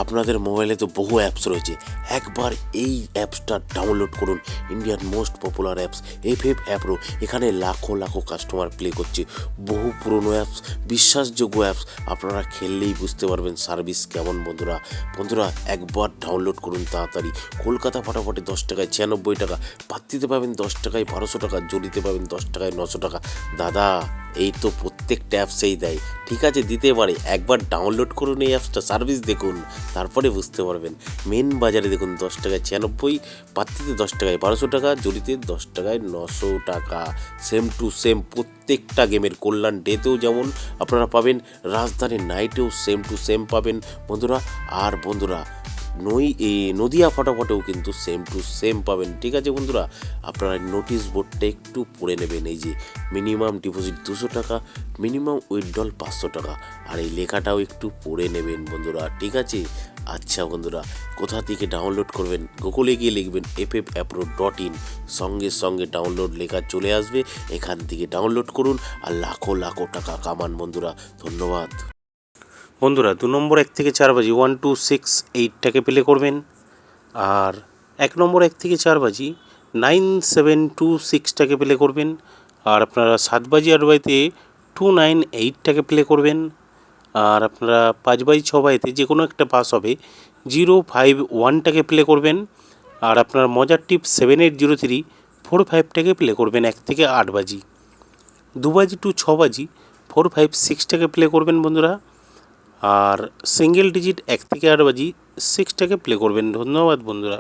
আপনাদের মোবাইলে তো বহু অ্যাপস রয়েছে, একবার এই অ্যাপসটা ডাউনলোড করুন। ইন্ডিয়ার most popular apps FF app pro. এখানে লাখো লাখো কাস্টমার প্লে করছে। বহু পুরনো অ্যাপস, বিশ্বাসযোগ্য অ্যাপস। আপনারা খেললেই বুঝতে পারবেন সার্ভিস কেমন। বন্ধুরা একবার ডাউনলোড করুন তাড়াতাড়ি। কলকাতা ফাটাফাটি 10 টাকায় 96 টাকা, পাত্তিতে পাবেন 10 টাকায় 1200 টাকা, জড়িতে পাবেন 10 টাকায় 900 টাকা। দাদা, এই তো প্রত্যেকটা অ্যাপসেই দেয়। ঠিক আছে, দিতে পারে। একবার ডাউনলোড করুন এই অ্যাপসটা, সার্ভিস দেখুন, তারপরে বুঝতে পারবেন। মেন বাজারে দেখুন 10 টাকায় 96, পাত্তিতে 10 টাকায় 1200 টাকা, জড়িতে 10 টাকায় 900 টাকা। সেম টু সেম প্রত্যেকটা গেমের। কল্যাণ ডেতেও যেমন আপনারা পাবেন, রাজধানী নাইটেও সেম টু সেম পাবেন বন্ধুরা। আর বন্ধুরা নদিয়া ফটাফটেও কিন্তু সেম টু সেম পাবেন। ঠিক আছে বন্ধুরা, আপনারা নোটিশ বোর্ডটা একটু পড়ে নেবেন। এই যে মিনিমাম ডিপোজিট 200 টাকা, মিনিমাম উইথড্রল 500 টাকা। আর এই লেখাটাও একটু পড়ে নেবেন বন্ধুরা। ঠিক আছে, আচ্ছা বন্ধুরা, কোথা থেকে ডাউনলোড করবেন? গুগলে গিয়ে লিখবেন ffapro.in, সঙ্গে সঙ্গে ডাউনলোড লেখা চলে আসবে। এখান থেকে ডাউনলোড করুন আর লাখো লাখো টাকা কামান বন্ধুরা। ধন্যবাদ বন্ধুরা। 2 নম্বর 1 থেকে 4 বাজি 1 2 6 8টাকে প্লে করবেন। আর 1 নম্বর 1 থেকে 4 বাজি 9 7 2 6টাকে প্লে করবেন। আর আপনারা 7 বাজি 8 বাজিতে 2 9 8টাকে প্লে করবেন। আর আপনারা 5 বাজি 6 বাজিতে যে কোনো একটা পাস হবে 0 5 1টাকে প্লে করবেন। আর আপনার মজার টিপ 7 8 0 3 4 5টাকে প্লে করবেন 1 থেকে 8 বাজি। 2 বাজি টু 6 বাজি 4 5 6টাকে প্লে করবেন বন্ধুরা। আর সিঙ্গেল ডিজিট 1 থেকে 8 বাজি 6টাকে প্লে করবেন। ধন্যবাদ বন্ধুরা।